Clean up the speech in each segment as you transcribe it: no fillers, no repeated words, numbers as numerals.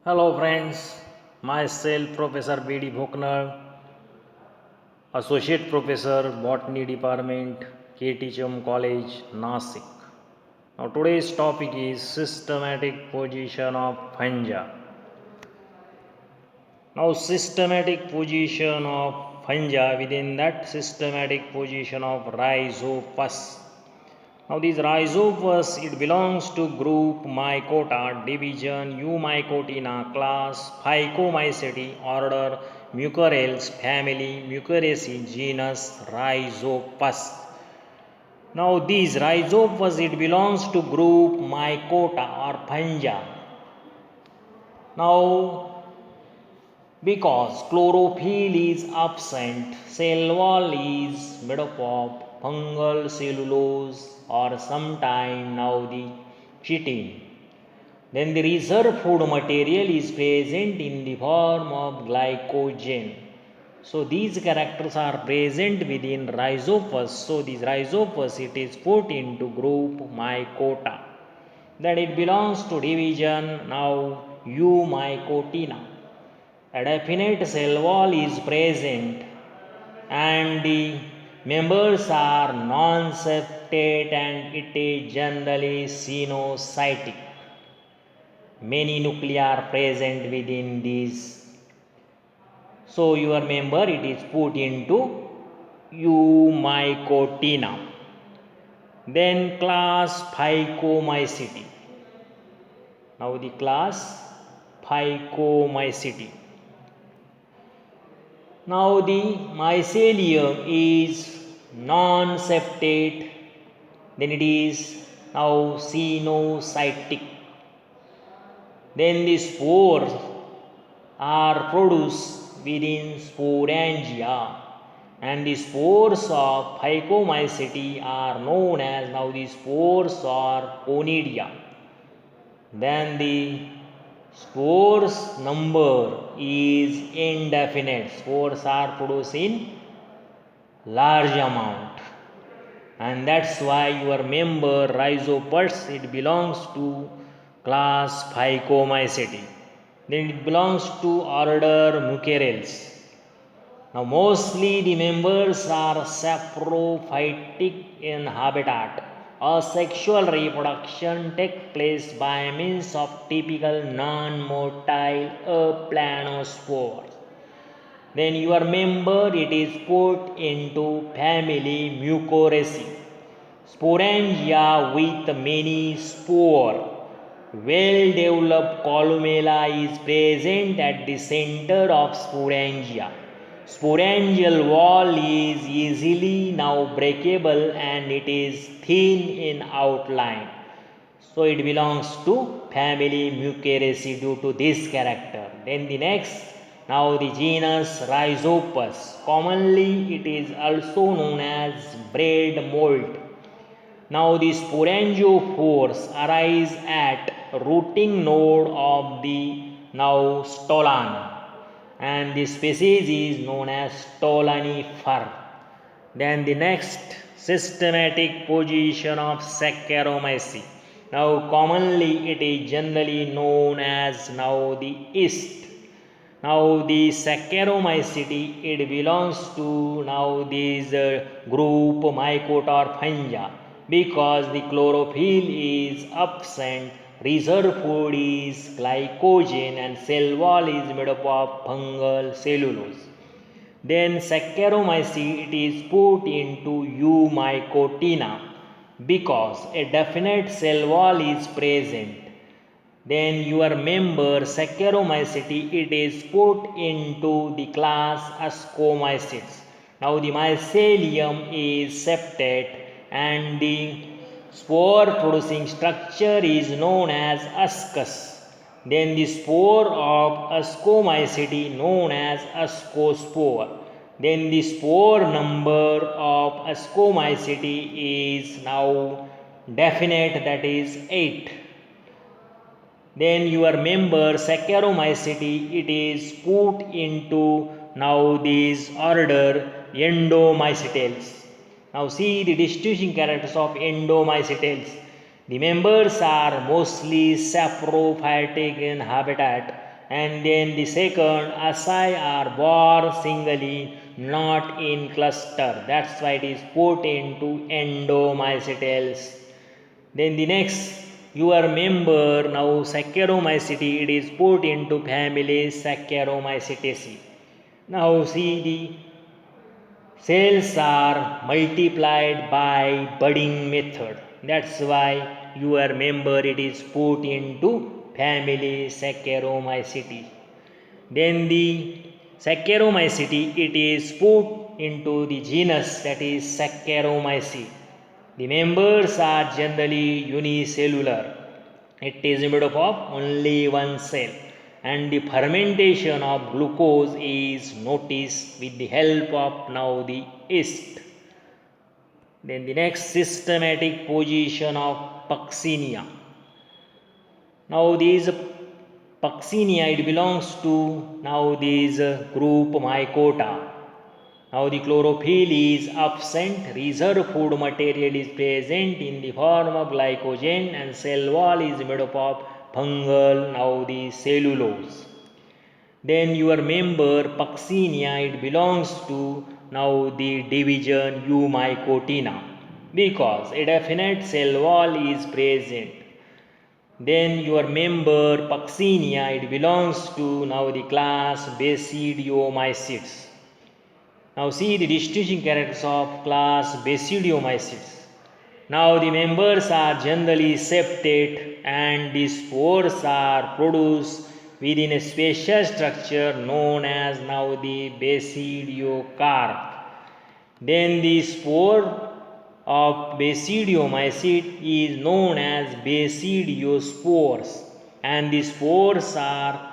Hello friends, myself Professor B.D. Bhoknar, Associate Professor, Botany Department, KTCHM College, Nasik. Now today's topic is systematic position of fungi. Now systematic position of fungi, within that systematic position of Rhizopus. Now this Rhizopus, it belongs to group Mycota, division Eumycotina, class Phycomycete, order Mucorales, family Muceraceae, genus Rhizopus. Now this Rhizopus, it belongs to group Mycota or fungi. Now because chlorophyll is absent, cell wall is made up of fungal cellulose or sometime now the chitin. Then the reserve food material is present in the form of glycogen. So these characters are present within Rhizopus. So this Rhizopus, it is put into group Mycota. That it belongs to division now Eumycotina. A definite cell wall is present and the members are non-septate and it is generally sinusitic. Many nuclei are present within this. So your member, it is put into Eumycotina. Then class Phycomycete. Now the class Phycomycete. Now the mycelium is non-septate, then it is now sinusitic. Then the spores are produced within sporangia, and the spores of Phycomycete are known as now the spores or conidia. Then the spores number is indefinite. Spores are produced in large amount, and that's why your member Rhizopus, it belongs to class Phycomycete. Then it belongs to order Mucorales. Now mostly the members are saprophytic in habitat. Asexual reproduction takes place by means of typical non-motile aplanospores. Then your member, it is put into family Mucoraceae. Sporangia with many spore. Well-developed columella is present at the center of sporangia. Sporangial wall is easily now breakable and it is thin in outline. So it belongs to family Muceraceae due to this character. Then the next, now the genus Rhizopus. Commonly it is also known as bread mold. Now the sporangiophores arise at rooting node of the now stolon, and the species is known as stolonifer. Then the next, systematic position of Saccharomyces. Now commonly it is generally known as now the yeast. Now the Saccharomyces, it belongs to now this group Mycota or fungi, because the chlorophyll is absent, reserve food is glycogen, and cell wall is made up of fungal cellulose. Then Saccharomyces, it is put into Eumycotina because a definite cell wall is present. Then your member Saccharomyces, it is put into the class Ascomycetes. Now the mycelium is septate and the spore producing structure is known as ascus. Then the spore of Ascomycete known as ascospore. Then the spore number of Ascomycete is now definite, that is 8. Then your member Saccharomyces, it is put into now this order Endomycetales. Now see the distinguishing characters of Endomycetales. The members are mostly saprophytic in habitat And then the second, asci are born singly, not in cluster. That's why it is put into endomycetales. Then the next, your member now Saccharomycete, it is put into family Saccharomycetaceae. Now see the cells are multiplied by budding method. That's why your member it is put into family Saccharomycete. Then the Saccharomycete it is put into the genus that is Saccharomyces. The members are generally unicellular. It is made up of only one cell, and the fermentation of glucose is noticed with the help of now the yeast. Then the next, systematic position of Puccinia. Now these Puccinia it belongs to now this group Mycota. Now the chlorophyll is absent, reserve food material is present in the form of glycogen, and cell wall is made up of fungal, now the cellulose. Then your member Puccinia it belongs to now the division Eumycotina because a definite cell wall is present. Then your member Puccinia it belongs to now the class Basidiomycetes. Now see the distinguishing characters of class Basidiomycetes. Now the members are generally septate and the spores are produced within a special structure known as now the basidiocarp. Then the spore of Basidiomycete is known as basidiospores, and the spores are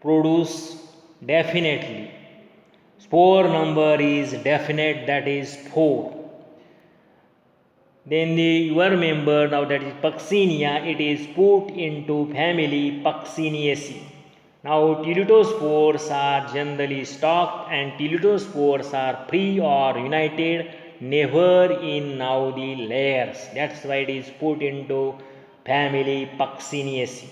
produced definitely. Spore number is definite, that is 4. Then your member now that is Puccinia, it is put into family Pucciniaceae. Now teletospores are generally stalked and teletospores are free or united, never in now the layers. That's why it is put into family Pucciniaceae.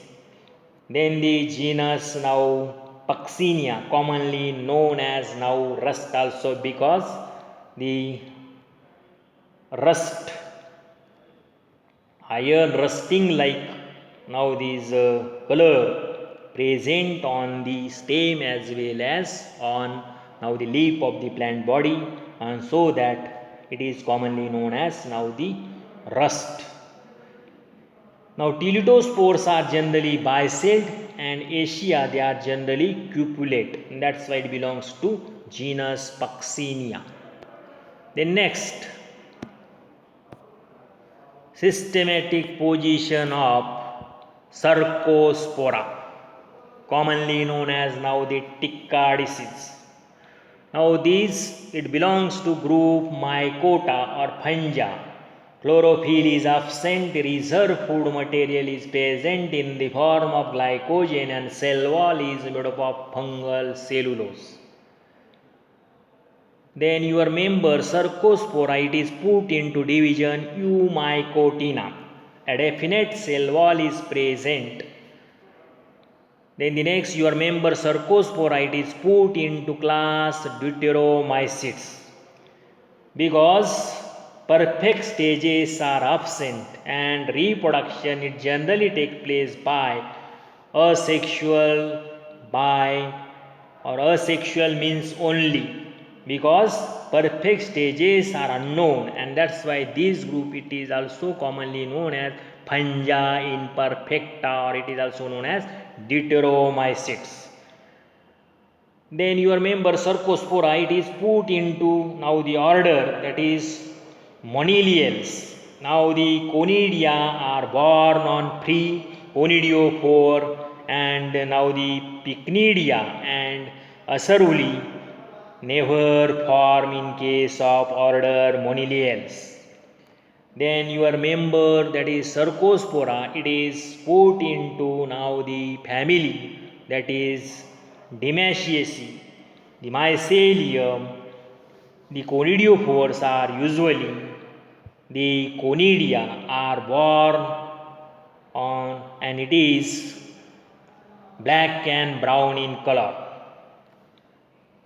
Then the genus now Puccinia, commonly known as now rust also because the rust, iron rusting like now this color present on the stem as well as on now the leaf of the plant body, and so that it is commonly known as now the rust. Now teletospores are generally bicelled and Asia they are generally cupulate, and that's why it belongs to genus Puccinia. Then next, systematic position of Cercospora, commonly known as now the Tichardices. Now these it belongs to group Mycota or Fungia. Chlorophyll is absent, reserve food material is present in the form of glycogen, and cell wall is made up of fungal cellulose. Then your member Cercospora it is put into division Eumycotina. A definite cell wall is present. Then the next your member Cercospora it is put into class Deuteromycetes because perfect stages are absent and reproduction it generally takes place by asexual, or asexual means only, because perfect stages are unknown, and that's why this group it is also commonly known as Fungia imperfecta, or it is also known as Deuteromycetes. Then your member Cercospora it is put into now the order that is Moniliales. Now the Conidia are born on pre-conidiophore, and now the Pycnidia and Aceruli never form in case of order Moniliales. Then your member that is Cercospora it is put into now the family that is Dimaceaceae. The mycelium, the conidiophores are usually the conidia are born on, and it is black and brown in color.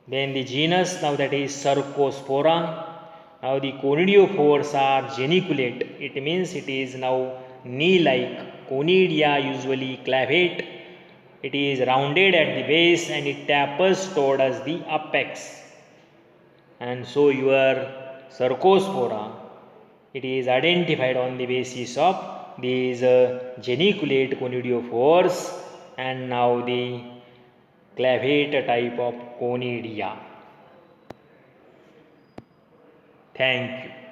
Then the genus, now that is Cercospora. Now the conidiophores are geniculate. It means it is now knee-like. Conidia usually clavate. It is rounded at the base and it tapers towards the apex. And so your Cercospora, it is identified on the basis of these geniculate conidiophores and now the clavate type of conidia. Thank you.